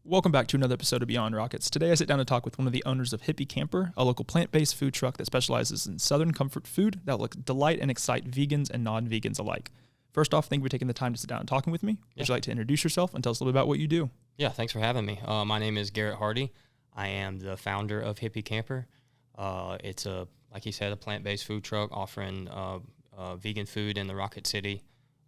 Welcome back to another episode of Beyond Rockets. Today I sit down to talk with one of the owners of Hippea Camper, a local plant-based food truck that specializes in Southern comfort food that will delight and excite vegans and non-vegans alike. First off, thank you for taking the time to sit down and talking with me. Would you like to introduce yourself and tell us a little bit about what you do? Yeah, thanks for having me. My name is Garrett Hardee. I am the founder of Hippea Camper. It's like you said, a plant-based food truck offering vegan food in the Rocket City,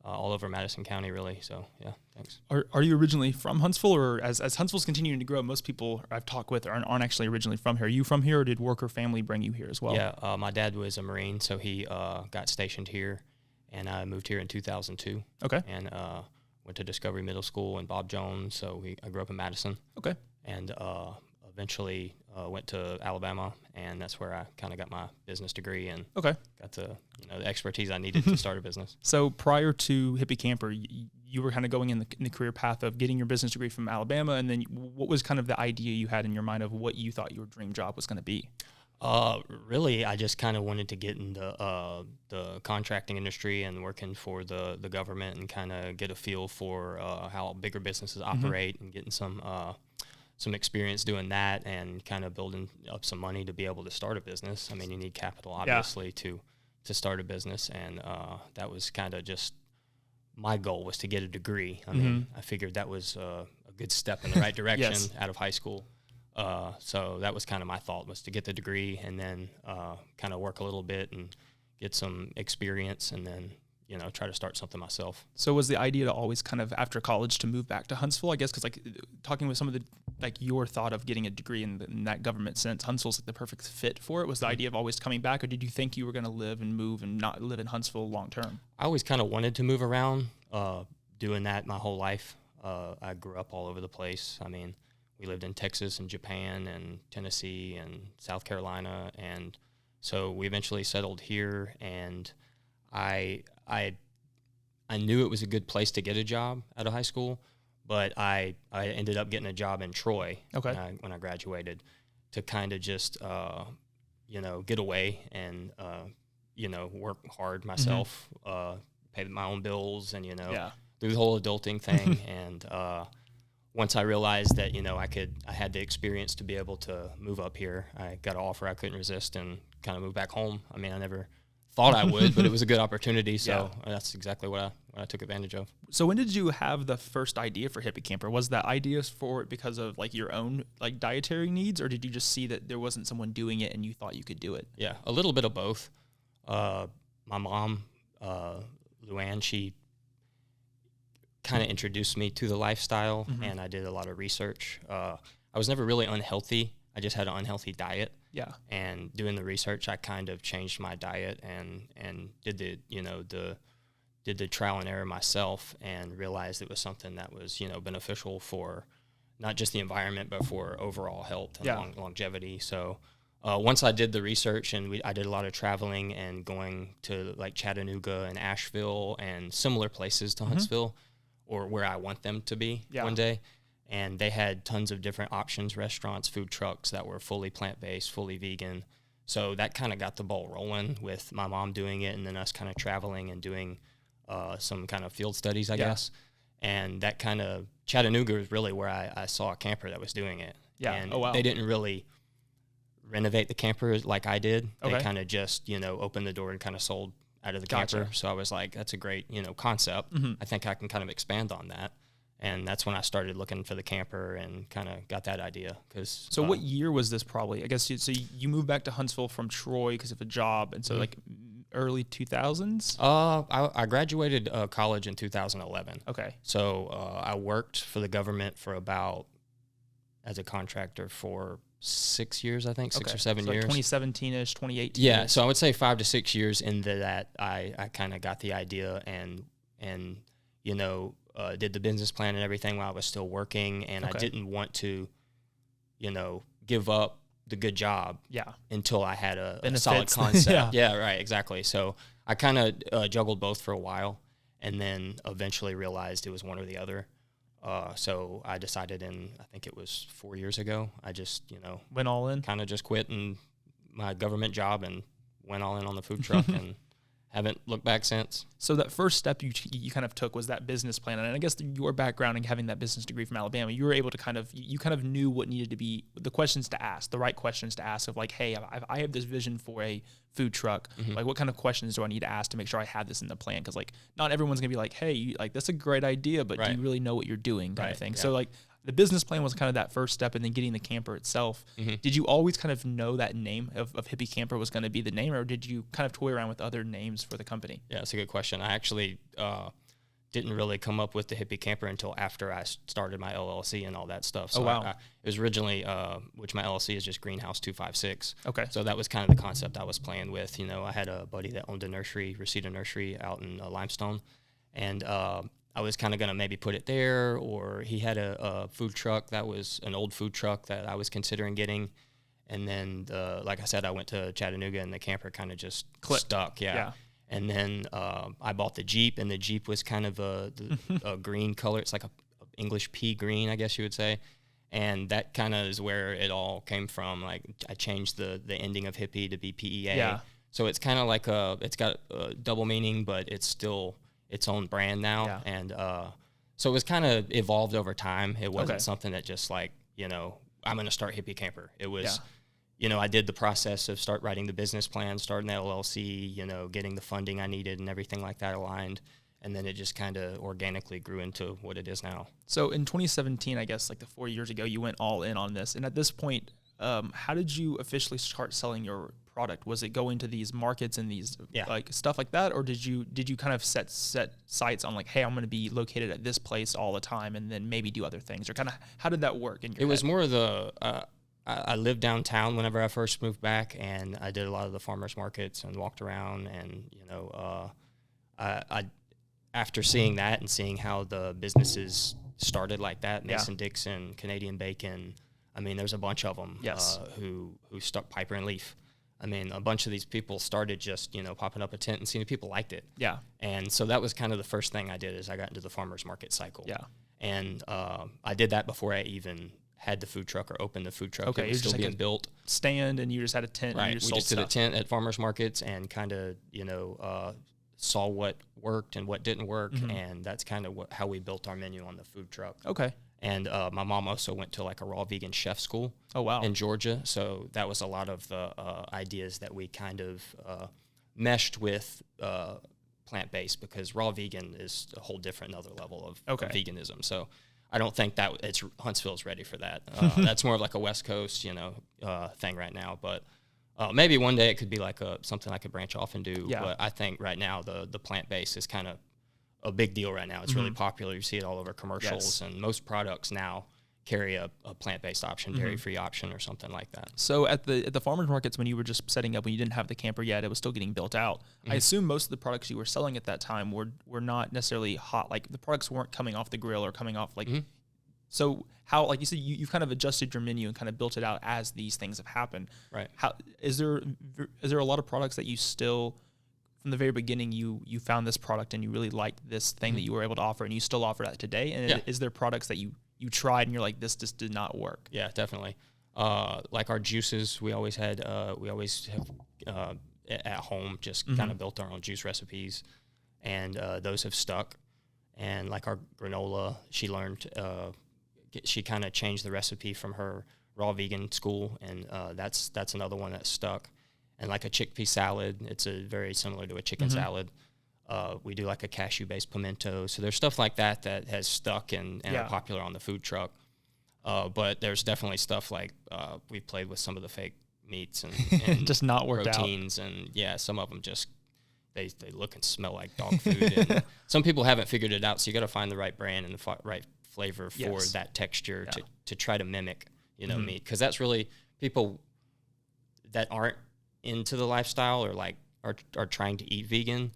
all over Madison County, really. So, yeah, thanks. Are you originally from Huntsville, or as Huntsville's continuing to grow, most people I've talked with aren't actually originally from here? Are you from here, or did work or family bring you here as well? Yeah, my dad was a Marine, so he got stationed here, and I moved here in 2002. Okay. And went to Discovery Middle School and Bob Jones, so I grew up in Madison. Okay. And eventually went to Alabama, and that's where I kind of got my business degree and got the expertise I needed to start a business. So prior to Hippea Camper, you were kind of going in the career path of getting your business degree from Alabama, and then what was kind of the idea you had in your mind of what you thought your dream job was going to be? Really, I just kind of wanted to get into the contracting industry and working for the government and kind of get a feel for how bigger businesses operate and getting some experience doing that and kind of building up some money to be able to start a business. I mean, you need capital, obviously, to start a business, and that was kind of just my goal, was to get a degree. I mean, I figured that was a good step in the right direction out of high school. So that was kind of my thought, was to get the degree and then kind of work a little bit and get some experience and then, try to start something myself. So was the idea to always kind of after college to move back to Huntsville, I guess, because talking with some of your thought of getting a degree in that government sense, Huntsville's the perfect fit for it. Was the idea of always coming back, or did you think you were going to live and move and not live in Huntsville long term? I always kind of wanted to move around, doing that my whole life. I grew up all over the place. I mean, we lived in Texas and Japan and Tennessee and South Carolina, and so we eventually settled here, and I knew it was a good place to get a job out of high school, but I ended up getting a job in Troy when I graduated, to kind of just get away and work hard myself, pay my own bills, and do the whole adulting thing. And once I realized that I had the experience to be able to move up here, I got an offer I couldn't resist and kind of moved back home. I mean, I never thought I would, but it was a good opportunity, so that's exactly what I took advantage of. So when did you have the first idea for Hippea Camper? Was that idea for it because of your own dietary needs, or did you just see that there wasn't someone doing it and you thought you could do it? Yeah, a little bit of both. My mom, Luann, she kind of introduced me to the lifestyle, and I did a lot of research. I was never really unhealthy. I just had an unhealthy diet. Yeah. And doing the research, I kind of changed my diet and did the trial and error myself, and realized it was something that was, beneficial for not just the environment, but for overall health and longevity. So once I did the research, and I did a lot of traveling and going to Chattanooga and Asheville and similar places to Huntsville, or where I want them to be one day. And they had tons of different options, restaurants, food trucks that were fully plant-based, fully vegan. So that kind of got the ball rolling with my mom doing it, and then us kind of traveling and doing some kind of field studies, I guess. And that kind of, Chattanooga was really where I saw a camper that was doing it. Yeah. And they didn't really renovate the camper like I did. They kind of just, opened the door and kind of sold out of the camper. So I was like, that's a great, concept. I think I can kind of expand on that. And that's when I started looking for the camper and kind of got that idea. So what year was this probably? I guess you moved back to Huntsville from Troy because of a job, and so early 2000s? I graduated college in 2011. Okay. So I worked for the government for as a contractor for 6 years, I think, 6 or 7 years. 2017-ish, 2018. Yeah, so I would say 5 to 6 years into that, I kind of got the idea and did the business plan and everything while I was still working, and I didn't want to, give up the good job until I had a solid concept. Yeah, right, exactly. So I kind of juggled both for a while, and then eventually realized it was one or the other. So I decided I think it was 4 years ago, I just, went all in, kind of just quit my government job and went all in on the food truck and haven't looked back since. So that first step you kind of took was that business plan, and I guess your background and having that business degree from Alabama, you were able to you kind of knew what needed to be the questions to ask, the right questions to ask of like, hey, I have this vision for a food truck. Like, what kind of questions do I need to ask to make sure I have this in the plan? Because like, not everyone's gonna be like, hey, like that's a great idea, but do you really know what you're doing, kind of thing. Yeah. So like, the business plan was kind of that first step, and then getting the camper itself. Did you always kind of know that name of Hippea Camper was going to be the name, or did you kind of toy around with other names for the company? Yeah, that's a good question. I actually didn't really come up with the Hippea Camper until after I started my LLC and all that stuff. So it was originally, which my LLC is just Greenhouse 256. Okay. So that was kind of the concept I was playing with. You know, I had a buddy that owned a nursery, Reseda Nursery, out in Limestone, and I was kind of going to maybe put it there, or he had a food truck that was an old food truck that I was considering getting. And then, like I said, I went to Chattanooga, and the camper kind of just stuck. Yeah. And then I bought the Jeep, and the Jeep was kind of a green color. It's like a English pea green, I guess you would say. And that kind of is where it all came from. Like, I changed the ending of hippie to be PEA. Yeah. So it's kind of like it's got a double meaning, but it's still its own brand now. Yeah. And so it was kind of evolved over time. It wasn't something that just like, you know, I'm going to start Hippea Camper. It was, you know, I did the process of start writing the business plan, starting the LLC, you know, getting the funding I needed and everything like that aligned. And then it just kind of organically grew into what it is now. So in 2017, I guess like 4 years ago, you went all in on this. And at this point, how did you officially start selling your product? Was it going to these markets and these like stuff like that, or did you kind of set sights on like, hey, I'm going to be located at this place all the time, and then maybe do other things, or kind of how did that work in your head? Was more of the I lived downtown whenever I first moved back, and I did a lot of the farmers markets and walked around, and you know, I after seeing that and seeing how the businesses started like that, Mason-Dixon, Canadian Bacon. I mean, there's a bunch of them who stuck Piper and Leaf. I mean, a bunch of these people started just, you know, popping up a tent and seeing people liked it. Yeah. And so that was kind of the first thing I did is I got into the farmer's market cycle. Yeah. And I did that before I even had the food truck or opened the food truck. Okay. It was still being built. Stand, and you just had a tent. Right. And you just we just did a tent at farmer's markets and kind of, you know, saw what worked and what didn't work. And that's kind of how we built our menu on the food truck. Okay. And my mom also went to like a raw vegan chef school. Oh, wow. In Georgia. So that was a lot of the ideas that we kind of meshed with plant-based, because raw vegan is a whole different another level of veganism. So I don't think that Huntsville's ready for that. That's more of like a West Coast, you know, thing right now. But maybe one day it could be like something I could branch off and do. Yeah. But I think right now the plant-based is kind of a big deal right now. It's really popular. You see it all over commercials, and most products now carry a plant-based option, dairy-free option, or something like that. So at the farmers markets, when you were just setting up, when you didn't have the camper yet, it was still getting built out. I assume most of the products you were selling at that time were not necessarily hot. Like, the products weren't coming off the grill or coming off like. So how, like you said, you've kind of adjusted your menu and kind of built it out as these things have happened. Right. How is there a lot of products that you still, from the very beginning, you found this product and you really liked this thing that you were able to offer, and you still offer that today? And is there products that you tried and you're like, this just did not work? Yeah, definitely. Like our juices, we always have at home, just kind of built our own juice recipes, and those have stuck. And like our granola, she learned, she kind of changed the recipe from her raw vegan school, and that's another one that stuck. And like a chickpea salad, it's very similar to a chicken salad. We do like a cashew-based pimento. So there's stuff like that has stuck and are popular on the food truck. But there's definitely stuff like we've played with some of the fake meats and just not worked out. Proteins, and some of them just they look and smell like dog food. And some people haven't figured it out, so you got to find the right brand and the right flavor for that texture to try to mimic, meat, because that's really people that aren't into the lifestyle or like are trying to eat vegan.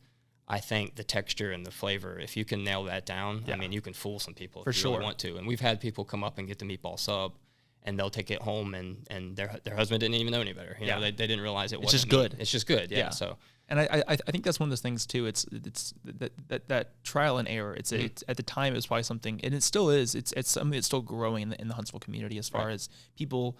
I think the texture and the flavor, if you can nail that down, I mean, you can fool some people if you really want to. And we've had people come up and get the meatball sub, and they'll take it home, and their husband didn't even know any better. You know, they didn't realize it wasn't just good. It's just good. Yeah. So, and I think that's one of those things too. It's that trial and error. It's at the time it was probably something, and it still is. It's something that's still growing in the Huntsville community as far as people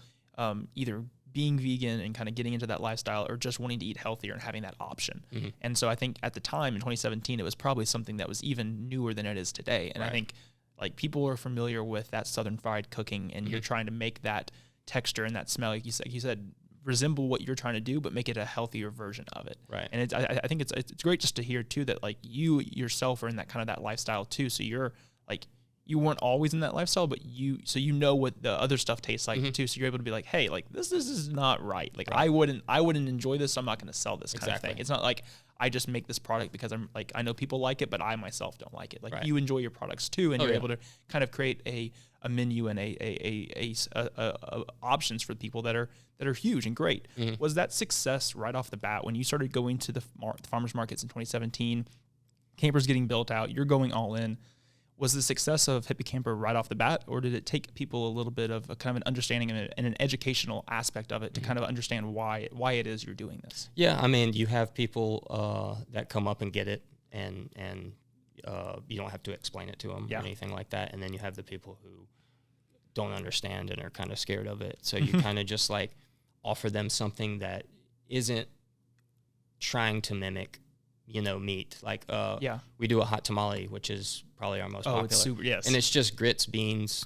either being vegan and kind of getting into that lifestyle or just wanting to eat healthier and having that option. Mm-hmm. And so I think at the time in 2017, it was probably something that was even newer than it is today. And I think like people are familiar with that Southern fried cooking, and you're trying to make that texture and that smell, like you said, resemble what you're trying to do, but make it a healthier version of it. Right. And I think it's great just to hear too that like you yourself are in that kind of that lifestyle too. So you're like, you weren't always in that lifestyle, but you know what the other stuff tastes like too. So you're able to be like, hey, like this is not right. Like I wouldn't enjoy this, so I'm not going to sell this kind of thing. It's not like I just make this product because I'm like, I know people like it, but I myself don't like it. Like you enjoy your products too, and you're able to kind of create a menu and a options for people that are huge and great. Was that success right off the bat when you started going to the farmers markets in 2017? Campers getting built out, you're going all in. Was the success of Hippea Camper right off the bat, or did it take people a little bit of a kind of an understanding and an educational aspect of it to kind of understand why it is you're doing this? Yeah, I mean, you have people that come up and get it, and you don't have to explain it to them or anything like that. And then you have the people who don't understand and are kind of scared of it. So you kind of just like offer them something that isn't trying to mimic, meat. Like we do a hot tamale, which is probably our most popular. It's super, yes. And it's just grits, beans,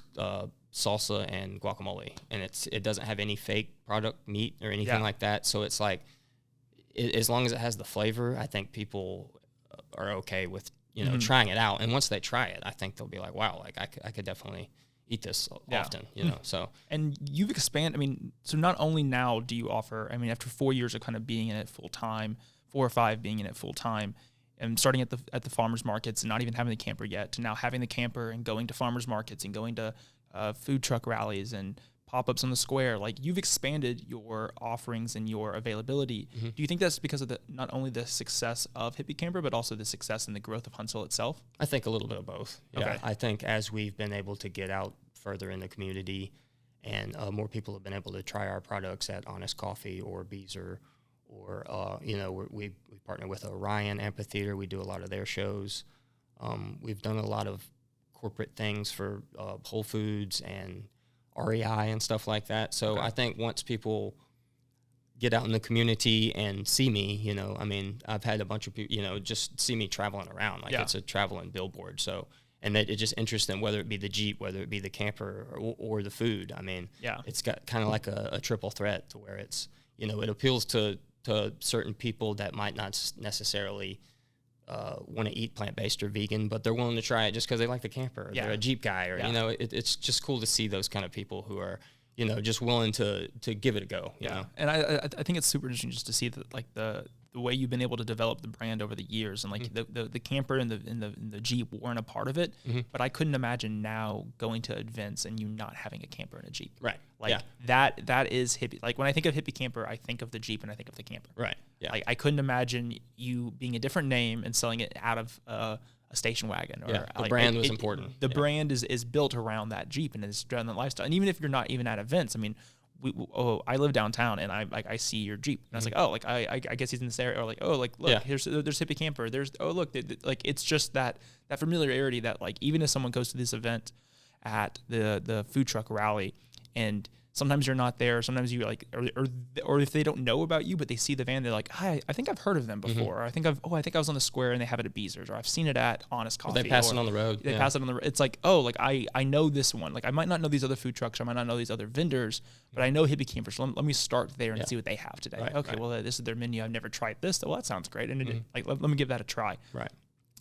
salsa, and guacamole. And it doesn't have any fake product meat or anything like that. So it's like, as long as it has the flavor, I think people are okay with, trying it out. And once they try it, I think they'll be like, wow, like I could definitely eat this often, so. And you've expanded, so not only now do you offer, after 4 years of kind of being in it full time, 4 or 5 being in it full time, and starting at the farmers markets and not even having the camper yet, to now having the camper and going to farmers markets and going to food truck rallies and pop-ups on the square. Like, you've expanded your offerings and your availability. Do you think that's because of not only the success of Hippea Camper, but also the success and the growth of Huntsville itself? I think a little bit of both. Yeah. Okay. I think as we've been able to get out further in the community, and more people have been able to try our products at Honest Coffee or Beezer, or we partner with Orion Amphitheater. We do a lot of their shows. We've done a lot of corporate things for Whole Foods and REI and stuff like that. So I think once people get out in the community and see me, I've had a bunch of people, just see me traveling around. Like it's a traveling billboard. So, and that it just interests them, whether it be the Jeep, whether it be the camper or the food. It's got kind of like a triple threat to where it's, it appeals to certain people that might not necessarily want to eat plant-based or vegan, but they're willing to try it just because they like the camper. Or they're a Jeep guy, or it's just cool to see those kind of people who are just willing to give it a go. You know? And I think it's super interesting just to see that, like, the way you've been able to develop the brand over the years, and like the camper and the Jeep weren't a part of it, but I couldn't imagine now going to events and you not having a camper and a Jeep. Right. Like that is Hippie. Like, when I think of Hippea Camper, I think of the Jeep and I think of the camper. Right. Yeah. Like, I couldn't imagine you being a different name and selling it out of a station wagon. Or the brand was important. The brand is built around that Jeep and is around that lifestyle. And even if you're not even at events, I live downtown and I see your Jeep and I was like, oh, like I guess he's in this area, or like, oh, like look, there's Hippea Camper. There's like it's just that familiarity that, like, even if someone goes to this event at the food truck rally and sometimes you're not there, sometimes you like, or if they don't know about you but they see the van, they're like, hi, I think I've heard of them before. Or I think I was on the square and they have it at Beezer's, or I've seen it at Honest Coffee. They pass it on the road. They pass it on the road. It's like, oh, like I know this one. Like, I might not know these other food trucks, or I might not know these other vendors, but I know Hippea Camper. So let me start there and see what they have today. Right, okay, well, this is their menu. I've never tried this. Well, that sounds great. And let me give that a try. Right.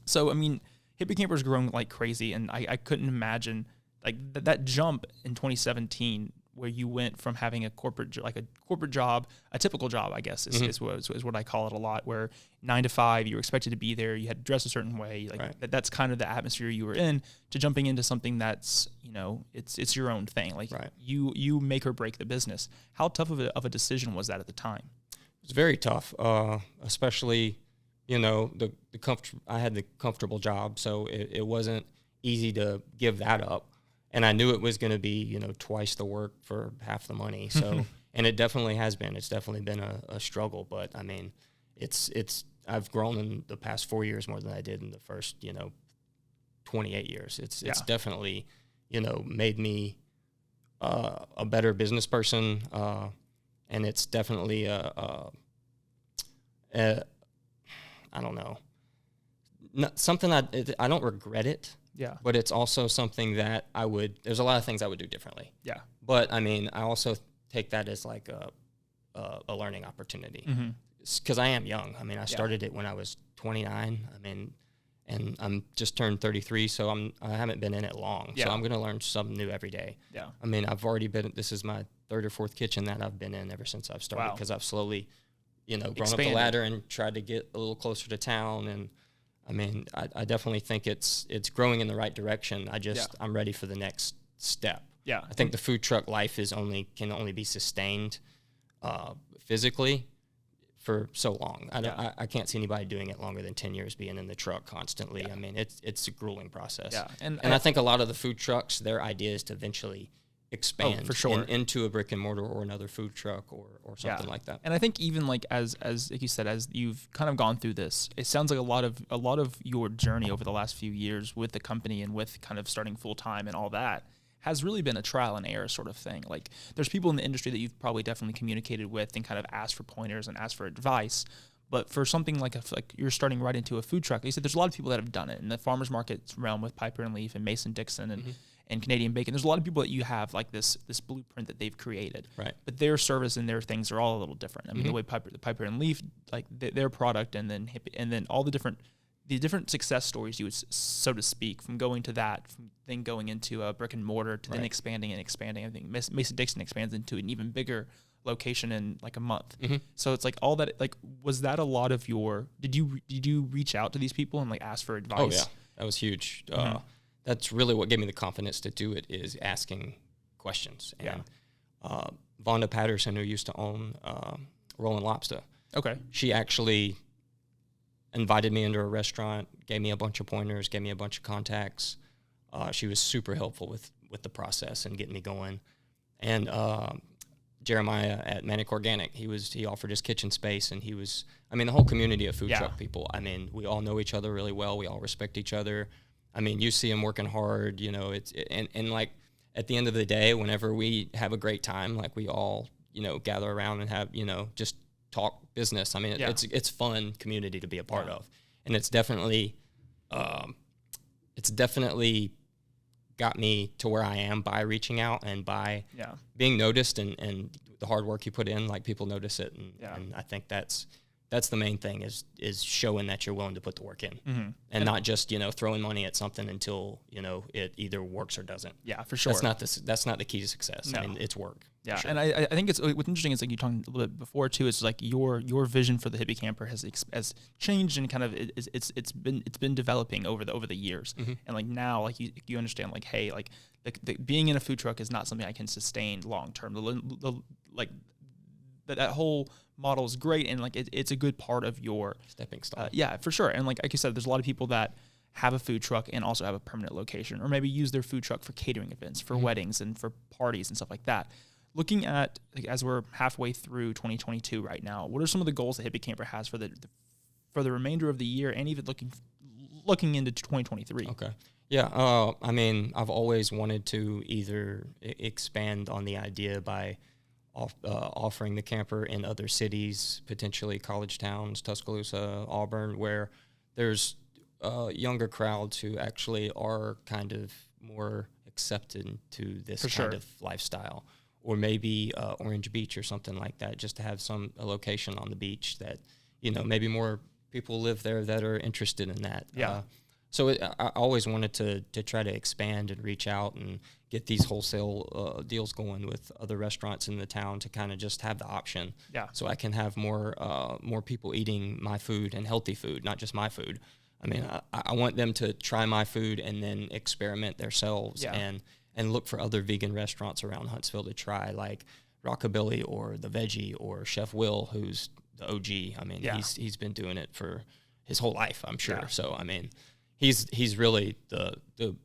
So, Hippea Camper's grown like crazy, and I couldn't imagine like that jump in 2017 where you went from having a corporate job, a typical job, I guess is what I call it a lot, where 9 to 5, you were expected to be there, you had to dress a certain way, like that's kind of the atmosphere you were in, to jumping into something that's, it's your own thing. Like you make or break the business. How tough of a decision was that at the time? It was very tough, especially, I had the comfortable job, so it wasn't easy to give that up. And I knew it was going to be, twice the work for half the money. So, and it definitely has been. It's definitely been a struggle. But I've grown in the past 4 years more than I did in the first, 28 years. It's definitely, made me a better business person, and it's definitely I don't know, something I don't regret it. Yeah. But it's also something that there's a lot of things I would do differently. Yeah. But I mean, I also take that as like a learning opportunity, because I am young. I mean, I started it when I was 29. I mean, and I'm just turned 33, so I haven't been in it long. Yeah. So I'm going to learn something new every day. Yeah. I mean, this is my third or fourth kitchen that I've been in ever since I've started, because I've slowly, grown up the ladder and tried to get a little closer to town. And I mean, I definitely think it's growing in the right direction. I'm ready for the next step. Yeah. I think the food truck life can only be sustained physically for so long. I can't see anybody doing it longer than 10 years being in the truck constantly. Yeah. I mean, it's a grueling process. Yeah. And I think a lot of the food trucks, their idea is to eventually expand for sure. into a brick and mortar or another food truck or something like that. And I think even like as like you said, as you've kind of gone through this, it sounds like a lot of your journey over the last few years with the company and with kind of starting full time and all that has really been a trial and error sort of thing. Like there's people in the industry that you've probably definitely communicated with and kind of asked for pointers and asked for advice. But for something like you're starting right into a food truck, you said there's a lot of people that have done it in the farmers market realm with Piper and Leaf and Mason Dixon and Canadian Bacon. There's a lot of people that you have like this blueprint that they've created, right? But their service and their things are all a little different. I mean, the way Piper and Leaf, like their product, and then all the different success stories, you would, so to speak, from going to that, from then going into a brick and mortar to then expanding. I think Mason Dixon expands into an even bigger location in like a month. So it's like all that. Like, was that a lot of your? Did you reach out to these people and like ask for advice? Oh yeah, that was huge. That's really what gave me the confidence to do it, is asking questions. And Vonda Patterson, who used to own Rolling Lobster, she actually invited me into a restaurant, gave me a bunch of pointers, gave me a bunch of contacts. She was super helpful with the process and getting me going. And Jeremiah at Manic Organic, he offered his kitchen space, and the whole community of food truck people. I mean, we all know each other really well. We all respect each other. I mean, you see them working hard, and like at the end of the day, whenever we have a great time, like we all, gather around and have, just talk business. I mean, it's fun community to be a part of. And it's definitely got me to where I am by reaching out and by being noticed, and the hard work you put in, like people notice it. And I think that's the main thing is showing that you're willing to put the work in, and not just, throwing money at something until, it either works or doesn't. Yeah, for sure. That's not the key to success. No. I mean, it's work. Yeah. Sure. And I think what's interesting is, like you talked a little bit before too, is like your vision for the Hippea Camper has changed, and kind of it's been developing over the years. And like now, like you understand, like, hey, like the being in a food truck is not something I can sustain long term. That whole model is great, and like it's a good part of your stepping stone. Yeah, for sure. And like you said, there's a lot of people that have a food truck and also have a permanent location, or maybe use their food truck for catering events, for weddings, and for parties and stuff like that. Looking at, like, as we're halfway through 2022 right now, what are some of the goals that Hippea Camper has for the remainder of the year, and even looking into 2023? Okay. Yeah. I mean, I've always wanted to either expand on the idea by offering the camper in other cities, potentially college towns, Tuscaloosa, Auburn, where there's younger crowds who actually are kind of more accepted to this kind of lifestyle. Or maybe Orange Beach or something like that, just to have a location on the beach that, maybe more people live there that are interested in that. Yeah. So I always wanted to try to expand and reach out and get these wholesale deals going with other restaurants in the town, to kind of just have the option. Yeah. So I can have more people eating my food, and healthy food, not just my food. I mean, I want them to try my food and then experiment themselves and look for other vegan restaurants around Huntsville to try, like Rockabilly or The Veggie or Chef Will, who's the OG. I mean, he's been doing it for his whole life, I'm sure. Yeah. So, I mean, he's really the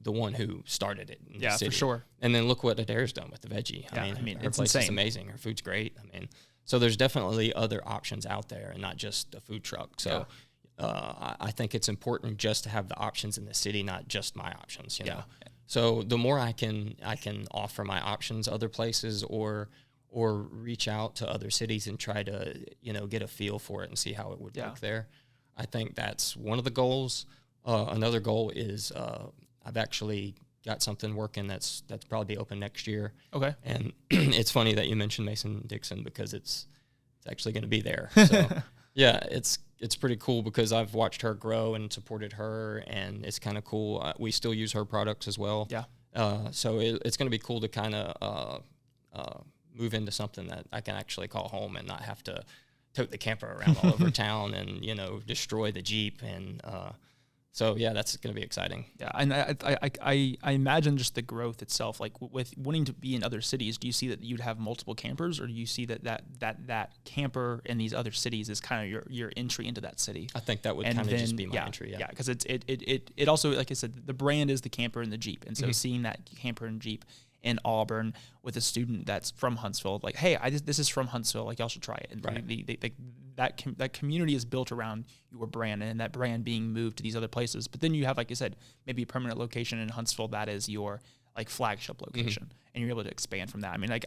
one who started it in the city. For sure. And then look what Adair's done with The Veggie. I mean, her place is amazing. Her food's great. I mean, so there's definitely other options out there, and not just a food truck. So I think it's important just to have the options in the city, not just my options, you know? So the more I can offer my options other places, or reach out to other cities and try to, get a feel for it and see how it would work there. I think that's one of the goals. Another goal is I've actually got something working that's probably be open next year. Okay. And it's funny that you mentioned Mason-Dixon, because it's actually going to be there. So yeah, it's pretty cool because I've watched her grow and supported her, and it's kind of cool. We still use her products as well. Yeah. So it's going to be cool to kind of move into something that I can actually call home and not have to tote the camper around all over town and, destroy the Jeep. And so, yeah, that's going to be exciting. Yeah, and I imagine just the growth itself, like with wanting to be in other cities, do you see that you'd have multiple campers, or do you see that camper in these other cities is kind of your entry into that city? I think that would kind of just be my entry, Yeah, because it also, like I said, the brand is the camper and the Jeep, and so seeing that camper and Jeep in Auburn with a student that's from Huntsville, like, hey, this is from Huntsville, like y'all should try it. And right. that community is built around your brand, and that brand being moved to these other places. But then you have, like you said, maybe a permanent location in Huntsville that is your like flagship location, and you're able to expand from that. I mean, like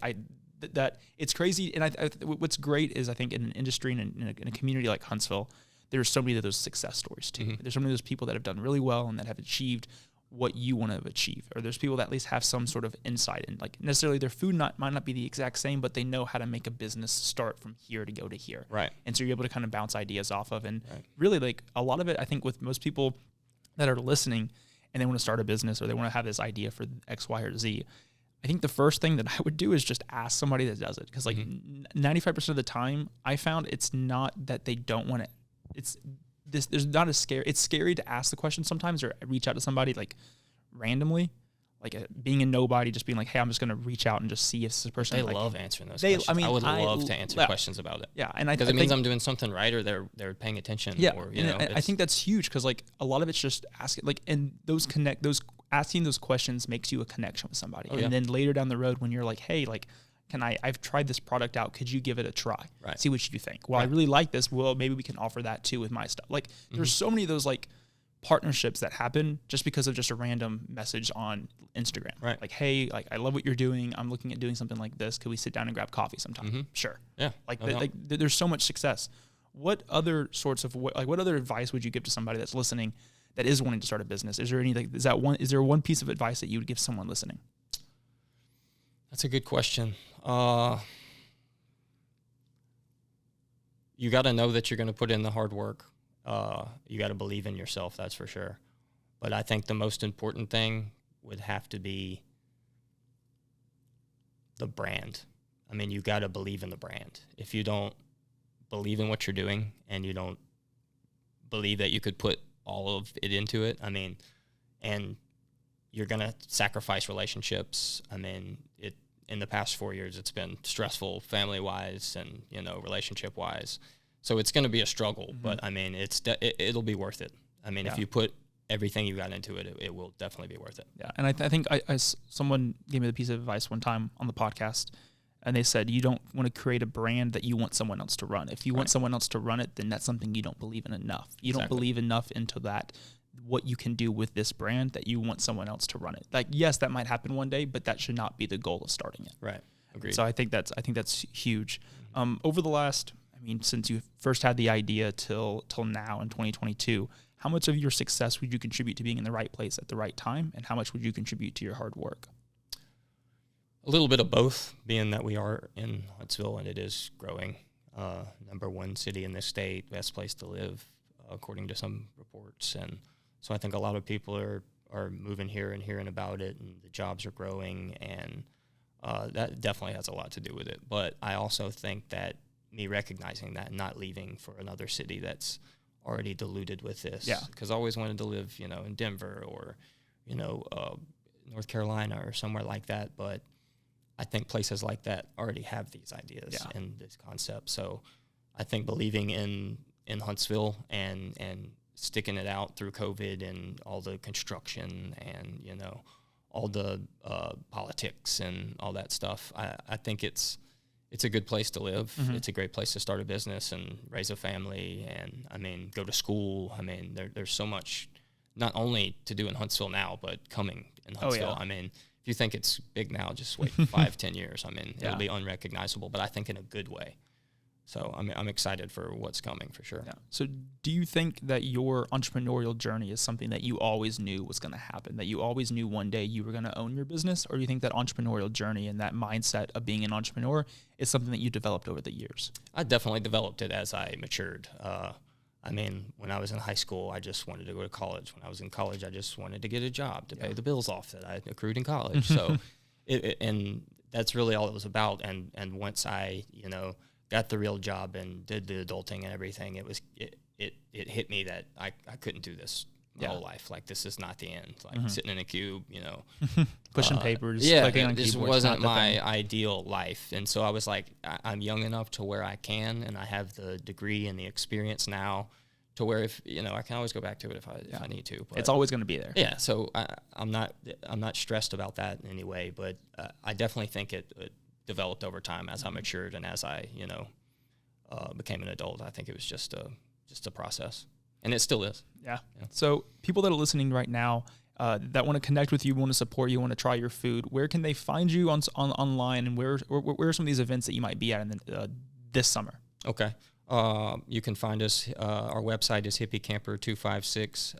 that it's crazy. And what's great is I think in an industry and in a community like Huntsville, there's so many of those success stories too. There's so many of those people that have done really well and that have achieved what you want to achieve, or there's people that at least have some sort of insight, and like necessarily their food might not be the exact same, but they know how to make a business start from here to go to here. Right. And so you're able to kind of bounce ideas off of, and really like a lot of it, I think with most people that are listening and they want to start a business or they want to have this idea for X, Y, or Z, I think the first thing that I would do is just ask somebody that does it. Cause like 95% of the time I found it's not that they don't want to, there's not as scary. It's scary to ask the question sometimes, or reach out to somebody like randomly, like being a nobody, just being like, hey, I'm just going to reach out and just see if this person. They like, love answering those questions. I mean, I would love to answer questions about it. Yeah. And because it means I'm doing something right, or they're paying attention. Yeah. Or, I think that's huge, because like a lot of it's just asking, like, and asking those questions makes you a connection with somebody. And then later down the road when you're like, hey, like, I've tried this product out. Could you give it a try? Right. See what you think. Well, I really like this. Well, maybe we can offer that too with my stuff. Like there's so many of those like partnerships that happen just because of just a random message on Instagram. Right. Like, hey, like I love what you're doing. I'm looking at doing something like this. Could we sit down and grab coffee sometime? Sure. Yeah. Like there's so much success. What other sorts of what other advice would you give to somebody that's listening that is wanting to start a business? Is there any is there one piece of advice that you would give someone listening? That's a good question. You got to know that you're going to put in the hard work. You got to believe in yourself, that's for sure. But I think the most important thing would have to be the brand. I mean, you got to believe in the brand. If you don't believe in what you're doing and you don't believe that you could put all of it into it, I mean, and you're going to sacrifice relationships. I mean, in the past 4 years, it's been stressful family-wise and, relationship-wise. So it's going to be a struggle, but I mean, it'll be worth it. I mean, if you put everything you got into it, it will definitely be worth it. Yeah. And I think someone gave me the piece of advice one time on the podcast, and they said, you don't want to create a brand that you want someone else to run. If you want someone else to run it, then that's something you don't believe in enough. You don't believe enough into that, what you can do with this brand, that you want someone else to run it. Like, yes, that might happen one day, but that should not be the goal of starting it. Right. Agreed. So I think that's huge. Over the last, since you first had the idea till now in 2022, how much of your success would you contribute to being in the right place at the right time, and how much would you contribute to your hard work? A little bit of both, being that we are in Huntsville and it is growing. Number one city in this state, best place to live, according to some reports. And so I think a lot of people are moving here and hearing about it, and the jobs are growing, and that definitely has a lot to do with it. But I also think that me recognizing that and not leaving for another city that's already diluted with this. Yeah. Because I always wanted to live, in Denver or, North Carolina or somewhere like that. But I think places like that already have these ideas and this concept. So I think believing in Huntsville and sticking it out through COVID and all the construction and, all the politics and all that stuff, I think it's a good place to live. Mm-hmm. It's a great place to start a business and raise a family and, go to school. There's so much not only to do in Huntsville now, but coming in Huntsville. yeah. I mean, if you think it's big now, just wait 5-10 years. I mean, Yeah. it'll be unrecognizable, but I think in a good way. So I'm excited for what's coming for sure. Yeah. So do you think that your entrepreneurial journey is something that you always knew was going to happen, that you always knew one day you were going to own your business? Or do you think that entrepreneurial journey and that mindset of being an entrepreneur is something that you developed over the years? I definitely developed it as I matured. I mean, when I was in high school, I just wanted to go to college. When I was in college, I just wanted to get a job to pay the bills off that I accrued in college. So, and that's really all it was about. And once I, got the real job and did the adulting and everything, it hit me that I couldn't do this my whole life. Like, this is not the end. Like sitting in a cube, pushing papers, yeah, clicking on this keyboards. wasn't my ideal life. And so I was like, I'm young enough to where I can, and I have the degree and the experience now to where if, I can always go back to it if I need to. But it's always going to be there. Yeah. So I'm not stressed about that in any way, but I definitely think it developed over time as I matured and as I, became an adult. I think it was just a process, and it still is. Yeah. So people that are listening right now that want to connect with you, want to support you, want to try your food, where can they find you online, and where are some of these events that you might be at this summer? Okay. You can find us. Our website is Hippea Camper 256.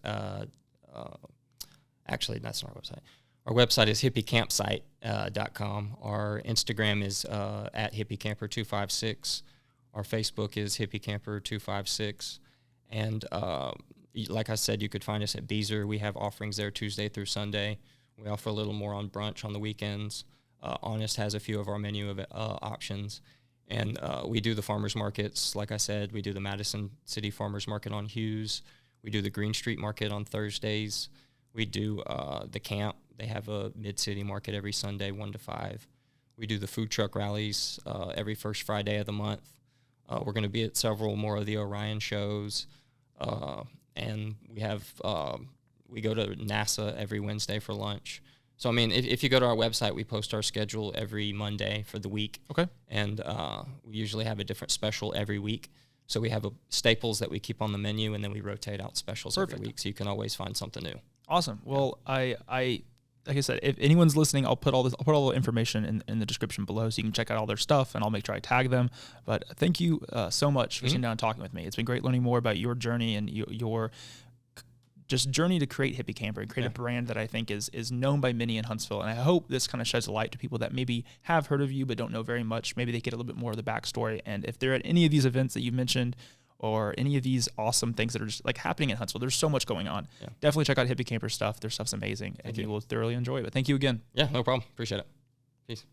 Actually, that's not our website. Our website is hippiecampsite.com. Our Instagram is at Hippea Camper 256. Our Facebook is Hippea Camper 256. And like I said, you could find us at Beezer. We have offerings there Tuesday through Sunday. We offer a little more on brunch on the weekends. Honest has a few of our menu of options. And we do the farmers markets. Like I said, we do the Madison City Farmers Market on Hughes. We do the Green Street Market on Thursdays. We do the camp. They have a mid-city market every Sunday, 1 to 5. We do the food truck rallies every first Friday of the month. We're going to be at several more of the Orion shows. And we go to NASA every Wednesday for lunch. So, I mean, if you go to our website, we post our schedule every Monday for the week. Okay. And we usually have a different special every week. So we have staples that we keep on the menu, and then we rotate out specials every week. So you can always find something new. Awesome. Well, like I said, if anyone's listening, I'll put all the information in the description below, so you can check out all their stuff, and I'll make sure I tag them. But thank you so much for sitting down and talking with me. It's been great learning more about your journey and your just journey to create Hippea Camper and create a brand that I think is known by many in Huntsville. And I hope this kind of sheds a light to people that maybe have heard of you but don't know very much. Maybe they get a little bit more of the backstory. And if they're at any of these events that you've mentioned, or any of these awesome things that are just like happening in Huntsville, there's so much going on. Yeah. Definitely check out Hippea Camper stuff. Their stuff's amazing, and you will thoroughly enjoy it. But thank you again. Yeah, no problem. Appreciate it. Peace.